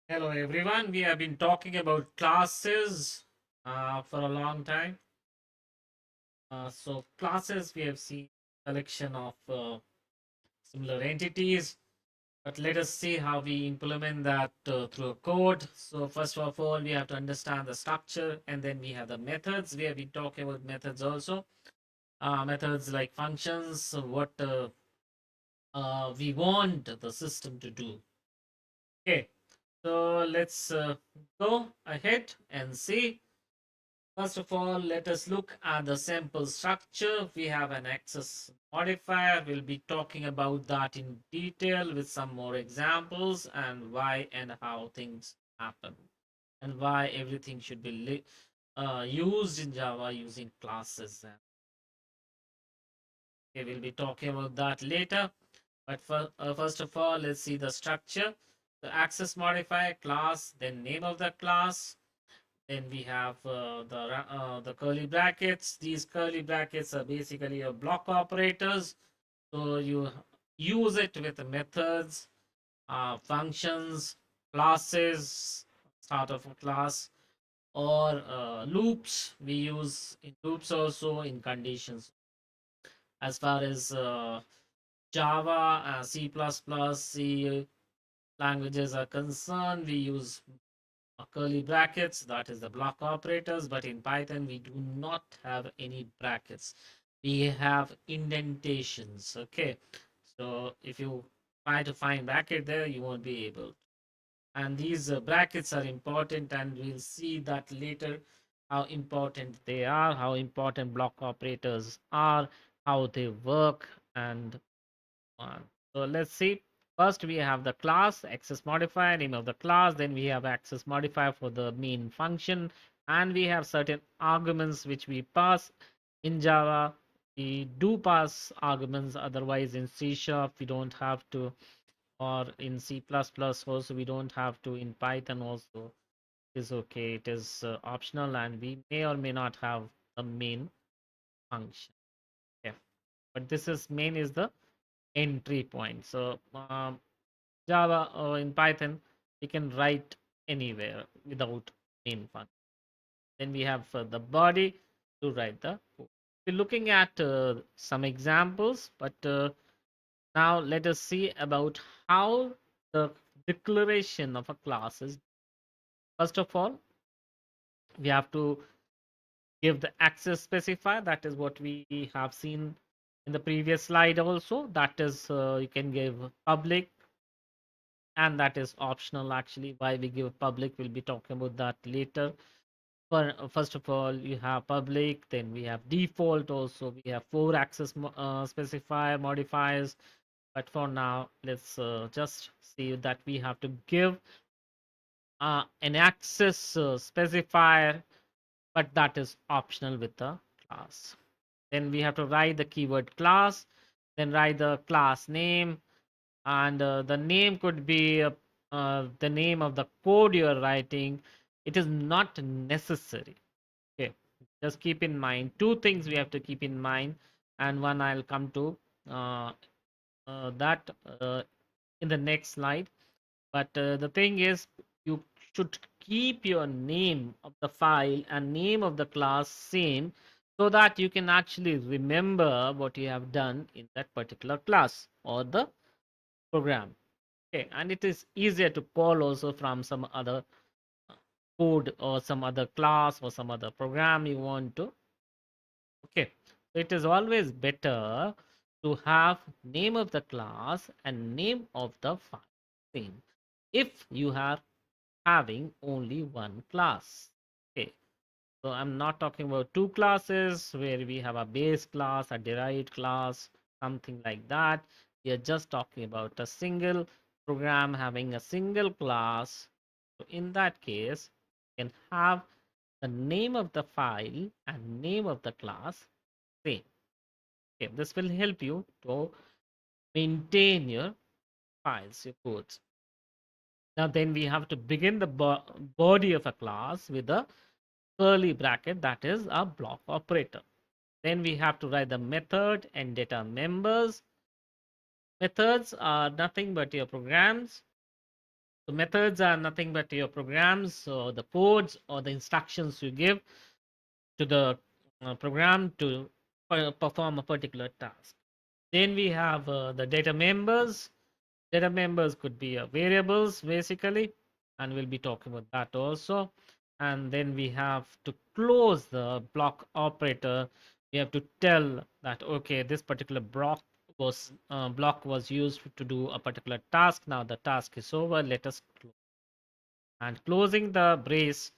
Hello everyone. We have been talking about classes for a long time. So classes, we have seen collection of similar entities, but let us see how we implement that through a code. So first of all, we have to understand the structure, and then we have the methods. We have been talking about methods also. Methods like functions, what we want the system to do. Okay, so let's go ahead and see. First of all, let us look at the sample structure. We have an access modifier. We'll be talking about that in detail with some more examples and why and how things happen and why everything should be used in Java using classes. Okay, we'll be talking about that later. But first of all, let's see the structure. The access modifier class, then name of the class. Then we have the curly brackets. These curly brackets are basically your block operators. So you use it with the methods, functions, classes, start of a class, or loops. We use in loops also in conditions. As far as Java, C++, C languages are concerned, we use curly brackets, that is the block operators, but in Python we do not have any brackets. We have indentations. Okay, so if you try to find bracket there, you won't be able. And these brackets are important, and we'll see that later how important they are, how important block operators are, how they work, and on. So let's see. First, we have the class access modifier, name of the class. Then we have access modifier for the main function. And we have certain arguments which we pass in Java. We do pass arguments. Otherwise, in C Sharp, we don't have to, or in C++ also, we don't have to. In Python also, it is okay. It is optional, and we may or may not have the main function. Yeah. But this is main is the entry point. So Java or in Python, we can write anywhere without main function. Then we have the body to write the code. We're looking at some examples, but now let us see about how the declaration of a class is. First of all, we have to give the access specifier. That is what we have seen in the previous slide also. That is, you can give public, and that is optional actually. Why we give public, we'll be talking about that later. First of all, you have public, then we have default also. We have four access specifier modifiers, but for now, let's just see that we have to give an access specifier, but that is optional with the class. Then we have to write the keyword class, then write the class name, and the name could be the name of the code you are writing. It is not necessary. Okay, just keep in mind two things we have to keep in mind, and one I'll come to uh, that in the next slide. But the thing is, you should keep your name of the file and name of the class same, so that you can actually remember what you have done in that particular class or the program. Okay, and it is easier to call also from some other code or some other class or some other program you want to. Okay, so it is always better to have name of the class and name of the file same if you are having only one class. Okay, so I'm not talking about two classes where we have a base class, a derived class, something like that. We are just talking about a single program having a single class. So in that case, you can have the name of the file and name of the class same. Okay, this will help you to maintain your files, your codes. Now then we have to begin the body of a class with a curly bracket, that is a block operator. Then we have to write the method and data members. Methods are nothing but your programs. So methods are nothing but your programs or the codes or the instructions you give to the program to perform a particular task. Then we have the data members. Data members could be variables basically, and we'll be talking about that also. And then we have to close the block operator. We have to tell that okay, this particular block was used to do a particular task. Now the task is over. Let us close. And closing the brace,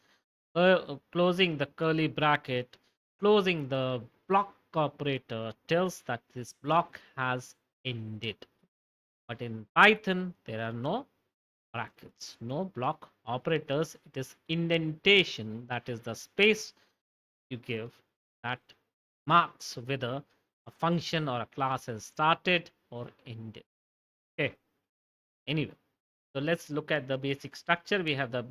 closing the curly bracket, closing the block operator tells that this block has ended. But in Python, there are no brackets, no block operators. It is indentation, that is the space you give, that marks whether a function or a class has started or ended. Okay, anyway. So let's look at the basic structure. We have the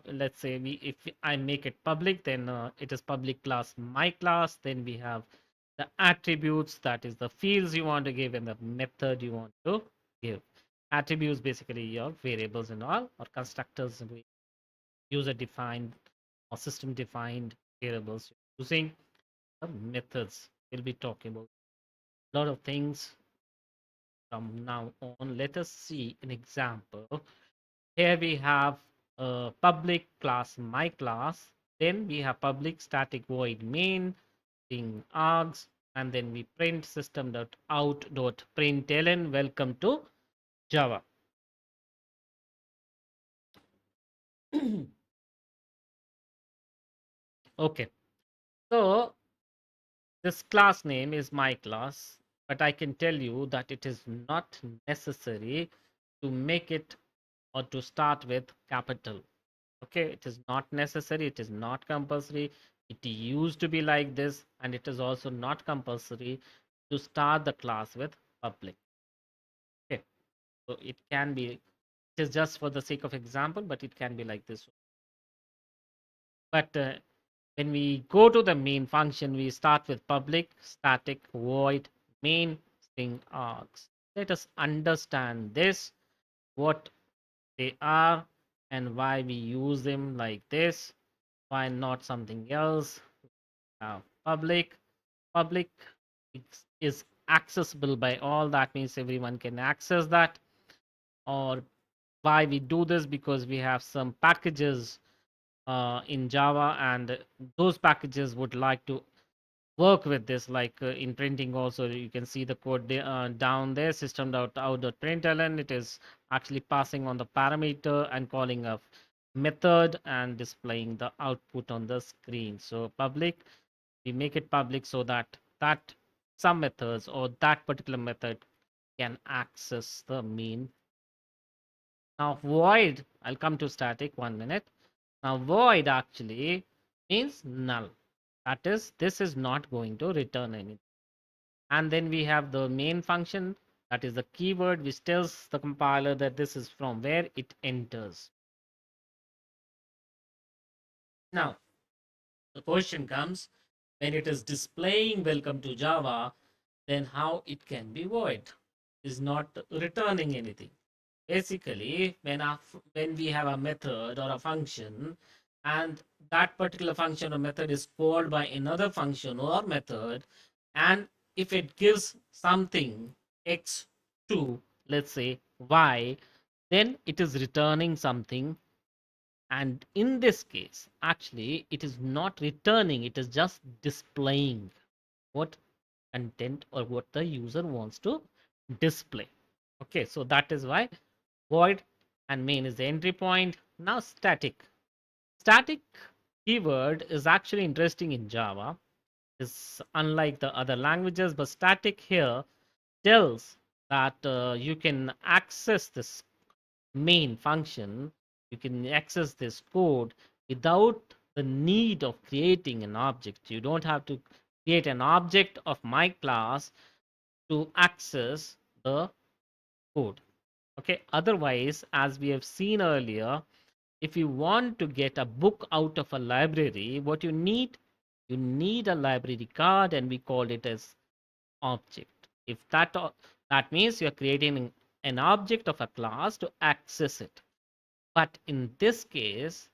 let's say if I make it public, then it is public class my class. Then we have the attributes, that is the fields you want to give, and the method you want to give. Attributes basically your variables and all, or constructors, user defined or system defined variables using the methods. We'll be talking about a lot of things from now on. Let us see an example. Here we have a public class my class. Then we have public static void main being args, and then we print system.out.println welcome to Java. Okay, so this class name is my class, but I can tell you that it is not necessary to make it or to start with capital. Okay, it is not necessary, it is not compulsory. It used to be like this, and it is also not compulsory to start the class with public. Okay, so it can be, it is just for the sake of example, but it can be like this. But when we go to the main function, we start with public static void main string args. Let us understand this, what they are, and why we use them like this. Why not something else? Public. Public is accessible by all. That means everyone can access that. Or why we do this? Because we have some packages in Java, and those packages would like to work with this. Like in printing, also you can see the code down there. System.out.println. It is actually passing on the parameter and calling a method and displaying the output on the screen. So public, we make it public so that some methods or that particular method can access the main. Now void, I'll come to static 1 minute. Now void actually means null. That is, this is not going to return anything. And then we have the main function, that is the keyword which tells the compiler that this is from where it enters. Now the question comes, when it is displaying welcome to Java, then how it can be void? Is not returning anything. Basically, when we have a method or a function, and that particular function or method is called by another function or method, and if it gives something x to, let's say, y, then it is returning something. And in this case, actually, it is not returning, it is just displaying what content or what the user wants to display. Okay, so that is why void and main is the entry point. Now static. Static keyword is actually interesting in Java. It's unlike the other languages, but static here tells that you can access this main function, you can access this code without the need of creating an object. You don't have to create an object of my class to access the code. Okay, otherwise, as we have seen earlier, if you want to get a book out of a library, what you need a library card, and we call it as object. If that means you're creating an object of a class to access it. But in this case,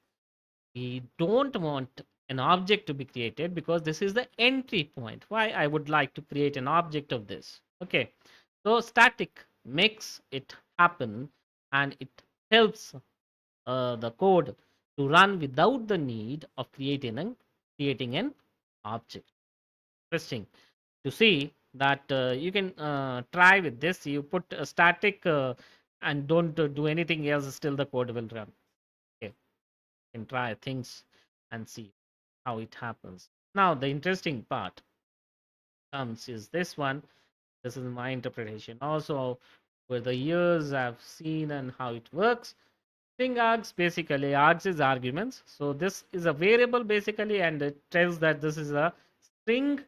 we don't want an object to be created because this is the entry point. Why I would like to create an object of this? Okay, so static makes it happen, and it helps the code to run without the need of creating an object. Interesting to see that you can try with this. You put a static and don't do anything else, still the code will run. Okay, you can try things and see how it happens. Now, the interesting part comes is this one. This is my interpretation. Also, with the years I've seen and how it works. String args basically args is arguments. So this is a variable basically, and it tells that this is a string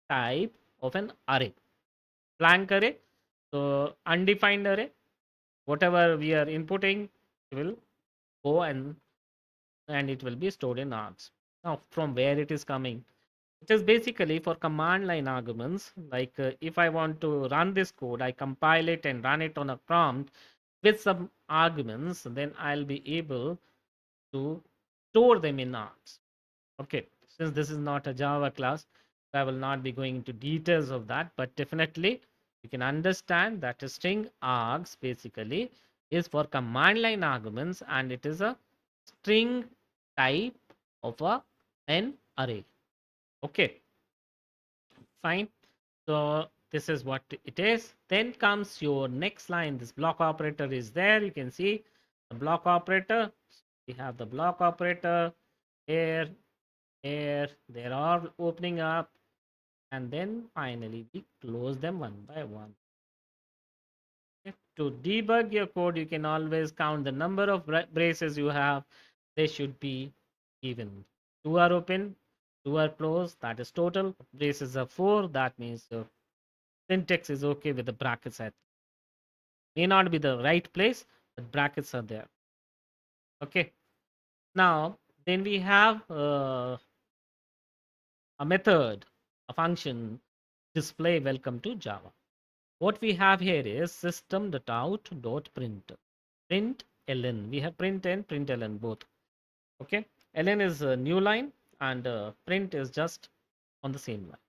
type of an array, blank array. So undefined array, whatever we are inputting, it will go and it will be stored in args. Now, from where it is coming? It is basically for command line arguments. Like if I want to run this code, I compile it and run it on a prompt with some arguments, then I'll be able to store them in args. Okay, since this is not a Java class, I will not be going into details of that, but definitely you can understand that a string args basically is for command line arguments, and it is a string type of an array. Okay, fine. So this is what it is. Then comes your next line. This block operator is there. You can see the block operator. We have the block operator here, here. They're all opening up. And then finally we close them one by one. Okay. To debug your code, you can always count the number of braces you have. They should be even. Two are open, two are closed. That is total. Braces are four. That means your syntax is okay with the brackets at. May not be the right place, but brackets are there. Okay. Now, then we have a method, a function, display welcome to Java. What we have here is system.out.print. Print ln. We have print and print ln both. Okay. Ln is a new line, and print is just on the same line.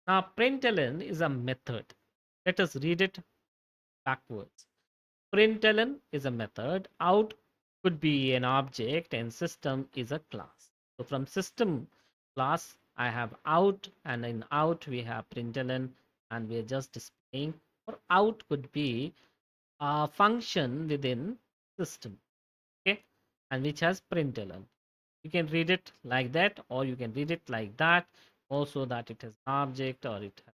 Now, println is a method. Let us read it backwards. Println is a method. Out could be an object, and system is a class. So from system class, I have out, and in out we have println, and we are just displaying. Or out could be a function within system, okay, and which has println. You can read it like that, or you can read it like that. Also, that it has object or it has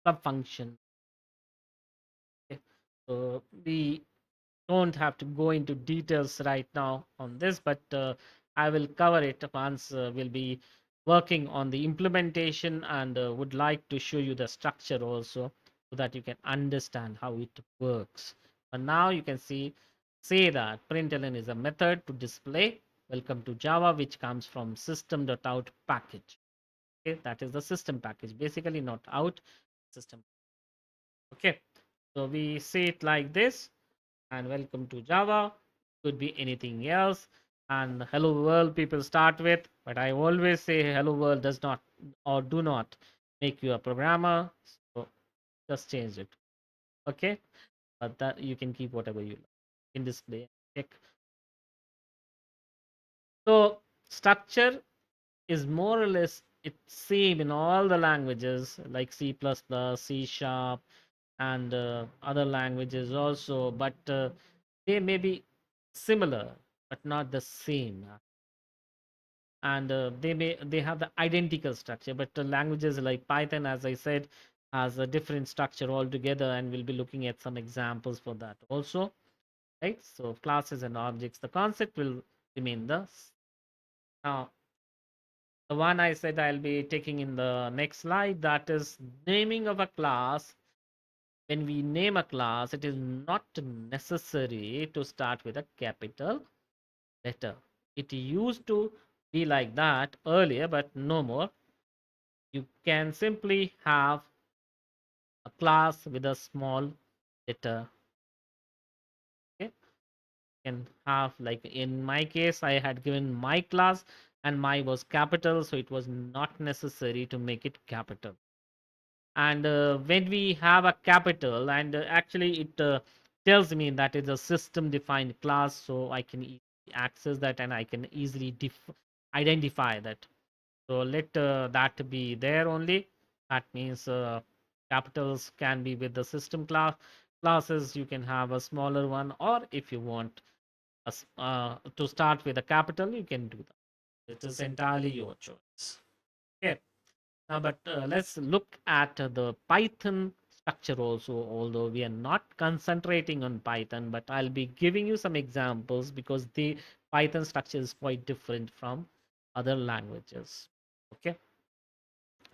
some function. Okay? So we don't have to go into details right now on this, but I will cover it once we'll be working on the implementation, and would like to show you the structure also so that you can understand how it works. But now you can say that println is a method to display welcome to Java, which comes from system.out package. Okay, that is the system package, basically not out, system. Okay, so we say it like this, and welcome to Java. Could be anything else. And hello world people start with, but I always say hello world does not or do not make you a programmer. So just change it. Okay, but that you can keep whatever you like in display. Check. So structure is more or less it's same in all the languages like C++, C sharp, and other languages also, but they may be similar but not the same. And they have the identical structure, but the languages like Python, as I said, has a different structure altogether, and we'll be looking at some examples for that also, right? So classes and objects, the concept will remain the now. The one I said I'll be taking in the next slide, that is naming of a class. When we name a class, it is not necessary to start with a capital letter. It used to be like that earlier, but no more. You can simply have a class with a small letter. Okay. can have, like in my case, I had given my class and my was capital, so it was not necessary to make it capital. And when we have a capital, and actually it tells me that it's a system defined class, so I can easily access that and I can easily identify that. So let that be there only. That means capitals can be with the system classes. You can have a smaller one, or if you want to start with a capital, you can do that. It is entirely your choice. Okay. Now, but let's look at the Python structure also, although we are not concentrating on Python, but I'll be giving you some examples because the Python structure is quite different from other languages. Okay.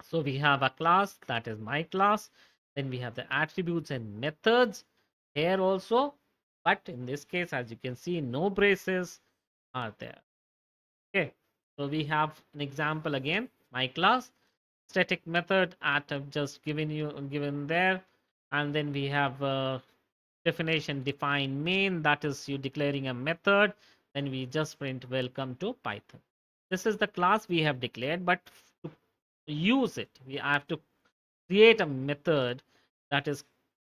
So we have a class, that is my class. Then we have the attributes and methods here also. But in this case, as you can see, no braces are there. Okay. So we have an example again, my class static method at I've just given there, and then we have definition define main, that is you declaring a method. Then we just print welcome to Python. This is the class we have declared, but to use it we have to create a method, that is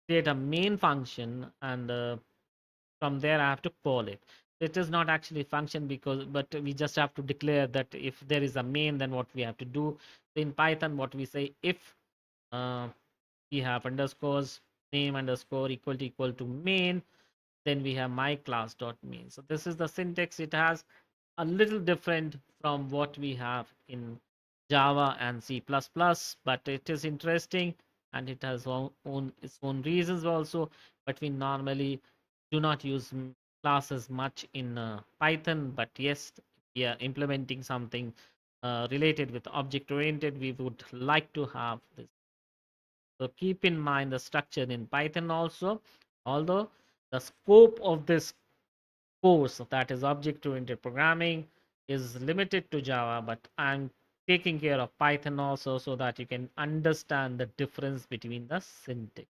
create a main function, and from there I have to call it. It is not actually function, because but we just have to declare that if there is a main, then what we have to do. In Python, what we say, if uh, we have underscores name underscore equal to main, then we have my class dot main. So this is the syntax. It has a little different from what we have in Java and C++, but it is interesting, and it has its own reasons also. But we normally do not use classes much in Python, but yes, we are implementing something related with object oriented. We would like to have this. So keep in mind the structure in Python also, although the scope of this course, that is object oriented programming, is limited to Java, but I'm taking care of Python also so that you can understand the difference between the syntax.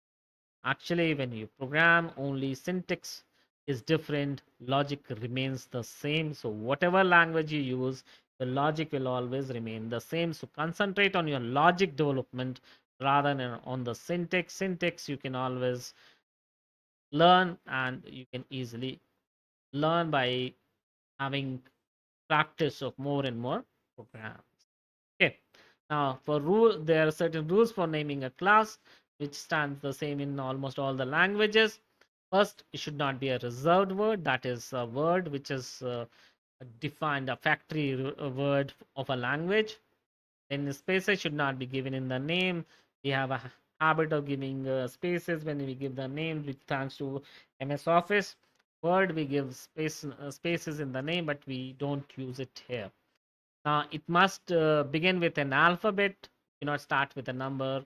Actually, when you program, only syntax is different, logic remains the same. So whatever language you use, the logic will always remain the same. So concentrate on your logic development rather than on the syntax. Syntax you can always learn, and you can easily learn by having practice of more and more programs. Okay. Now, for rule, there are certain rules for naming a class, which stands the same in almost all the languages. First, it should not be a reserved word. That is a word which is defined, a factory word of a language. Then spaces should not be given in the name. We have a habit of giving spaces when we give the name, which thanks to MS Office. Word, we give spaces in the name, but we don't use it here. It must begin with an alphabet. You not start with a number,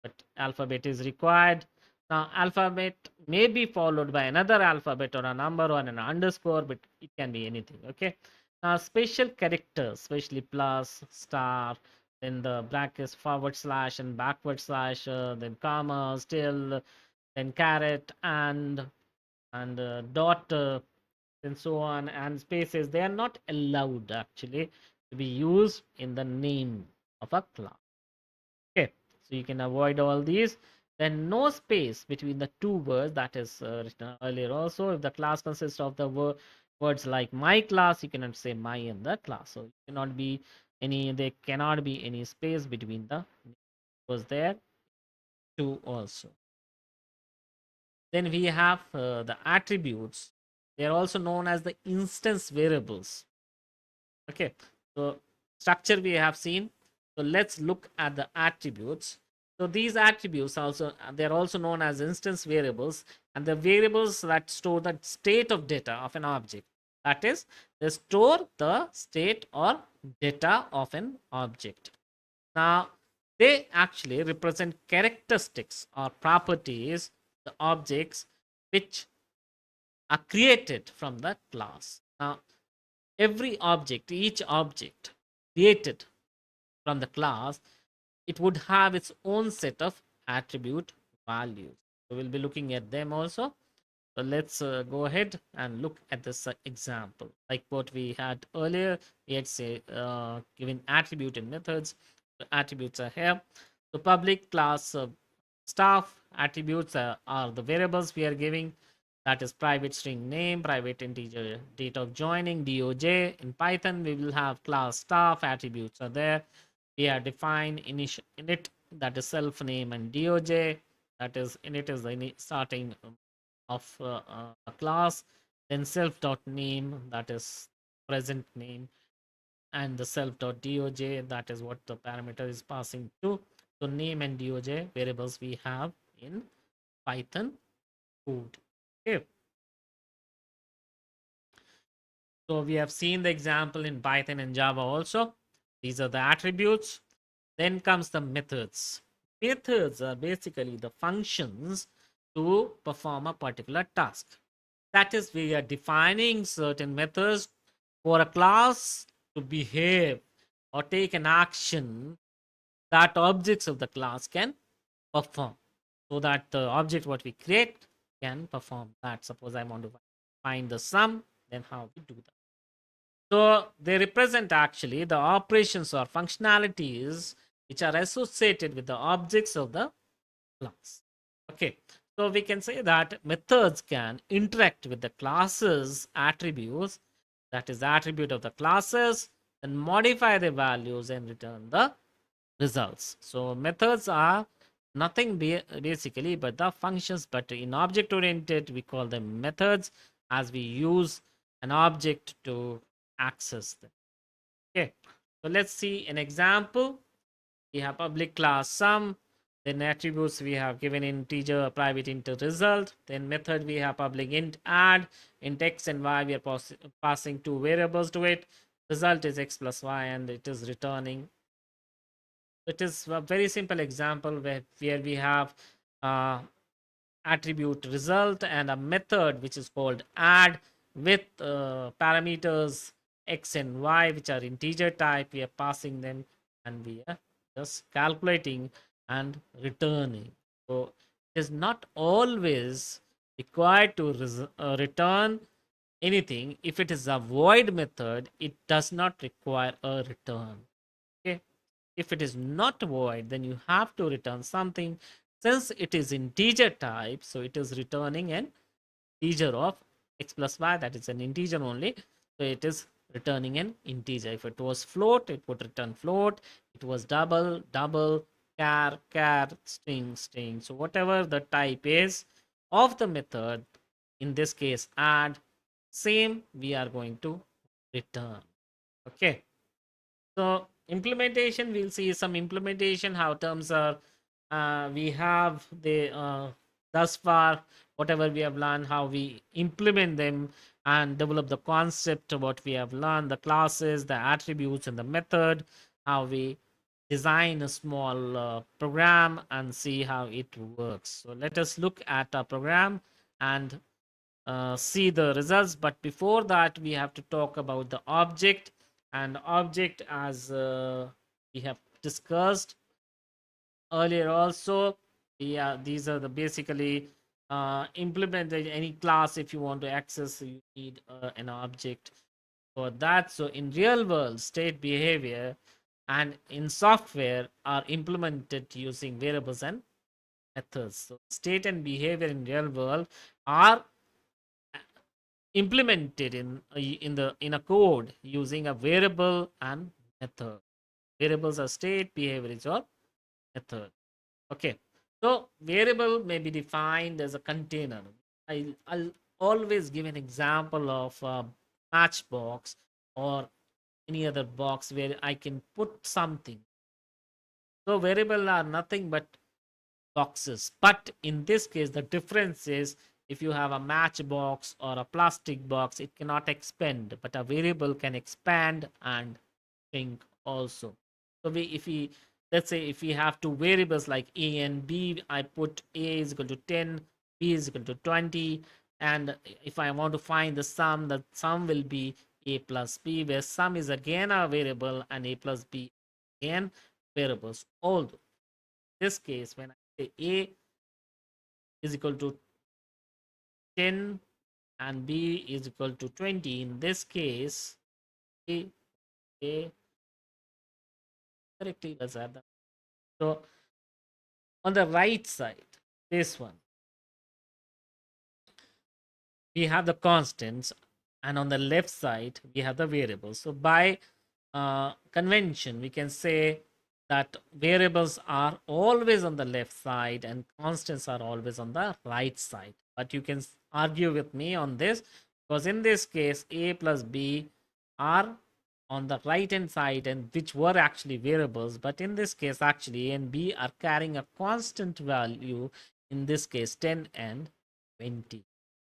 but alphabet is required. Now, alphabet may be followed by another alphabet or a number or an underscore, but it can be anything. Okay. Now, special characters, especially plus, star, then the brackets, forward slash and backward slash, then comma, still, then caret, and dot, and so on, and spaces. They are not allowed actually to be used in the name of a class. Okay, so you can avoid all these. Then no space between the two words, that is written earlier also. If the class consists of the words like my class, you cannot say my in the class. So there cannot be any space between the words there too also. Then we have the attributes. They are also known as the instance variables. Okay, so structure we have seen. So let's look at the attributes. So these attributes also, they're also known as instance variables, and the variables that store the state of data of an object. That is, they store the state or data of an object. Now, they actually represent characteristics or properties, the objects which are created from the class. Now, each object created from the class, it would have its own set of attribute values. So we'll be looking at them also. So let's go ahead and look at this example. Like what we had earlier, we had say given attribute and methods. The attributes are here. So public class staff attributes are the variables we are giving. That is private string name, private integer date of joining, DOJ. In Python, we will have class staff attributes are there. We are defined init, that is self name, and DOJ, that is init is the starting of a class, then self dot name, that is present name, and the self dot doj, that is what the parameter is passing to. So name and doj variables we have in Python code. Okay, so we have seen the example in Python and Java also. These are the attributes. Then comes the methods. Methods are basically the functions to perform a particular task. That is, we are defining certain methods for a class to behave or take an action that objects of the class can perform. So that the object what we create can perform that. Suppose I want to find the sum, then how we do that. So they represent actually the operations or functionalities which are associated with the objects of the class. Okay, so we can say that methods can interact with the classes attributes, that is the attribute of the classes, and modify the values and return the results. So methods are nothing basically but the functions, but in object oriented we call them methods as we use an object to access them. Okay, so let's see an example. We have public class sum, then attributes we have given integer private int result, then method we have public int add, int x and y we are passing two variables to it, result is x plus y and it is returning. It is a very simple example where we have uh, attribute result and a method which is called add with parameters x and y which are integer type. We are passing them and we are just calculating and returning. So it is not always required to return anything. If it is a void method, it does not require a return. Okay, if it is not void, then you have to return something. Since it is integer type, so it is returning an integer of x plus y, that is an integer only. So it is returning an integer. If it was float, it would return float. It was double, double, char, string, string. So whatever the type is of the method, in this case add, same we are going to return. Okay, so implementation, we'll see some implementation, how terms are, we have the thus far, whatever we have learned, how we implement them and develop the concept of what we have learned, the classes, the attributes, and the method, how we design a small program and see how it works. So let us look at a program and see the results. But before that, we have to talk about the object. And object, as we have discussed earlier also, yeah, these are the basically implement any class. If you want to access, you need an object for that. So in real world, state behavior and in software are implemented using variables and methods. So state and behavior in real world are implemented in a code using a variable and method. Variables are state, behavior is your method. Okay, so variable may be defined as a container. I'll always give an example of a matchbox or any other box where I can put something. So variable are nothing but boxes. But in this case, the difference is if you have a matchbox or a plastic box, it cannot expand, but a variable can expand and shrink also. So if we, let's say if we have two variables like a and b, I put a is equal to 10, b is equal to 20, and if I want to find the sum will be a plus b, where sum is again a variable and a plus b again variables. Although this case, when I say a is equal to 10 and b is equal to 20. In this case, a correctly was at the, so on the right side, this one, we have the constants, and on the left side we have the variables. So by convention we can say that variables are always on the left side and constants are always on the right side. But you can argue with me on this, because in this case a plus b are on the right hand side, and which were actually variables, but in this case actually a and b are carrying a constant value, in this case 10 and 20.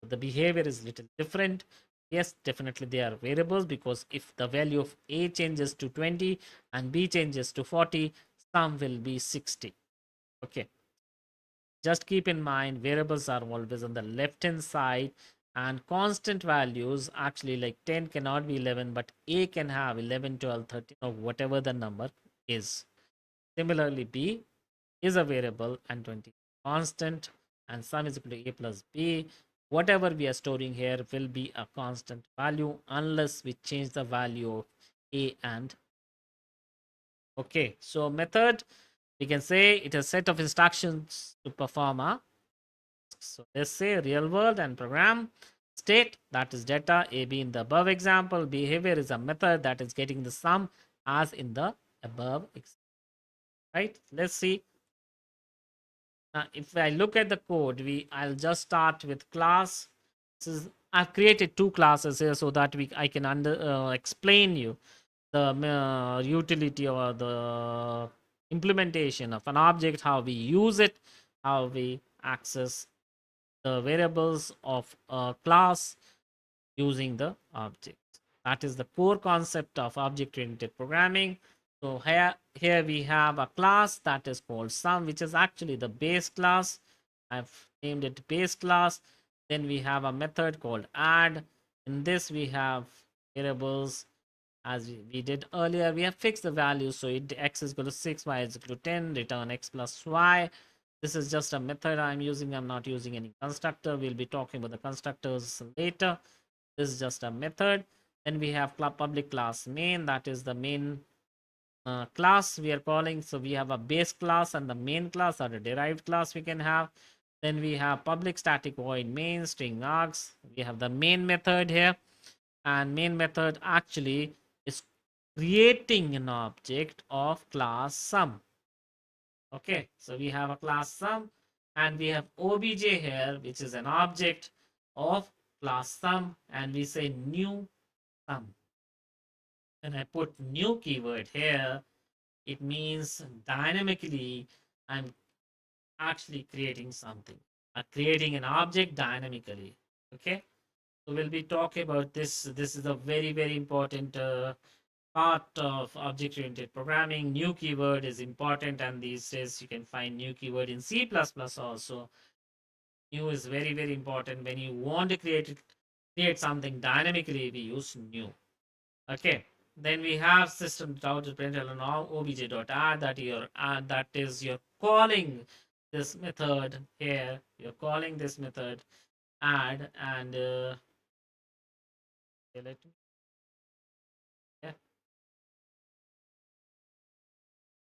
The behavior is little different. Yes, definitely they are variables, because if the value of a changes to 20 and b changes to 40, sum will be 60. Okay, just keep in mind variables are always on the left hand side, and constant values actually like 10 cannot be 11, but a can have 11, 12, 13, or whatever the number is. Similarly, b is a variable and 20 constant, and sum is equal to a plus b. Whatever we are storing here will be a constant value unless we change the value of a and okay. So method, we can say it is a set of instructions to perform a, so let's say real world and program state, that is data a b. In the above example, behavior is a method that is getting the sum as in the above example, right? Let's see. If I look at the code, I'll just start with class. This is, I've created two classes here so that I can explain you the utility or the implementation of an object, how we use it, how we access the variables of a class using the object. That is the core concept of object-oriented programming. So here we have a class that is called sum, which is actually the base class. I've named it base class. Then we have a method called add. In this we have variables as we did earlier. We have fixed the value. So x is equal to 6, y is equal to 10, return x plus y. This is just a method I'm using. I'm not using any constructor. We'll be talking about the constructors later. This is just a method. Then we have public class main, that is the main class we are calling. So we have a base class and the main class, or a derived class we can have. Then we have public static void main string args. We have the main method here, and main method actually is creating an object of class sum. Okay, so we have a class sum, and we have obj here, which is an object of class sum, and we say new sum. When I put new keyword here, it means dynamically I'm actually creating something, creating an object dynamically. Okay, so we'll be talking about this. This is a very, very important part of object-oriented programming. New keyword is important, and these days you can find new keyword in C++ also. New is very, very important. When you want to create something dynamically, we use new. Okay. Then we have system.out.println obj.add, that is you're calling this method here. You're calling this method add, and okay, yeah,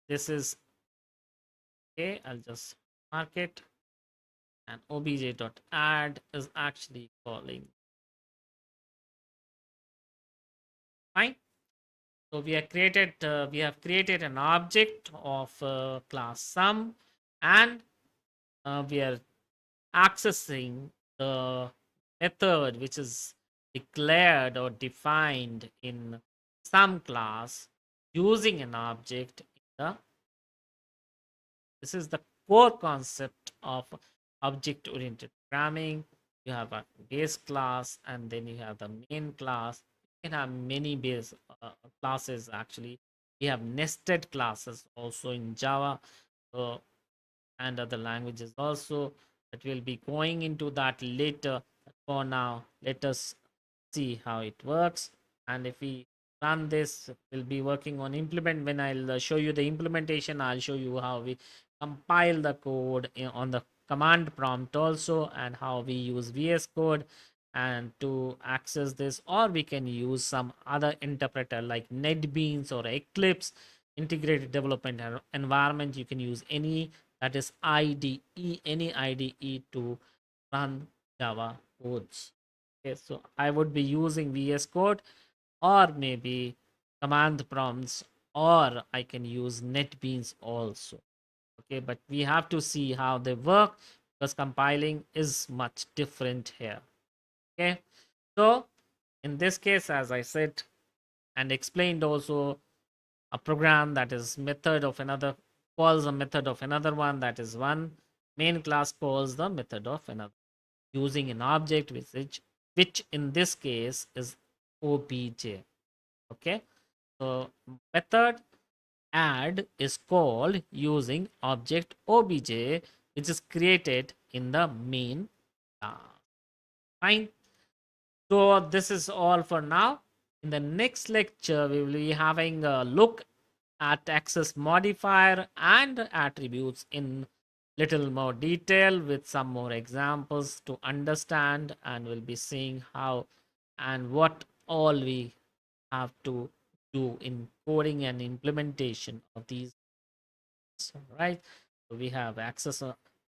this is okay. I'll just mark it, and obj.add is actually calling. Fine. So we have created an object of class sum, and we are accessing the method which is declared or defined in some class using an object in the, this is the core concept of object oriented programming. You have a base class, and then you have the main class. You can have many base classes actually. We have nested classes also in Java. So, and other languages also, but we'll be going into that later. For now, let us see how it works. And if we run this, we'll be working on implement. When I'll show you the implementation, I'll show you how we compile the code on the command prompt also, and how we use VS Code and to access this, or we can use some other interpreter like NetBeans or Eclipse integrated development environment. You can use any, that is IDE, any IDE to run Java codes. Okay, so I would be using VS Code, or maybe command prompts, or I can use NetBeans also. Okay, but we have to see how they work because compiling is much different here. Okay, so in this case, as I said and explained also, a program that is method of another calls a method of another one, that is one main class calls the method of another using an object which in this case is obj. Okay, so method add is called using object obj, which is created in the main class. Fine. So this is all for now. In the next lecture, we will be having a look at access modifier and attributes in little more detail with some more examples to understand, and we'll be seeing how and what all we have to do in coding and implementation of these, right? So we have access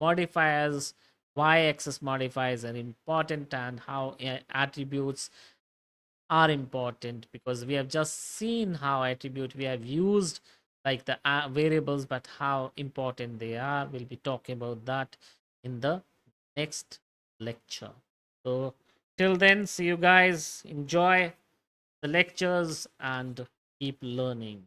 modifiers, why access modifiers are important, and how attributes are important, because we have just seen how attribute we have used like the variables, but how important they are, we'll be talking about that in the next lecture. So till then, see you guys, enjoy the lectures and keep learning.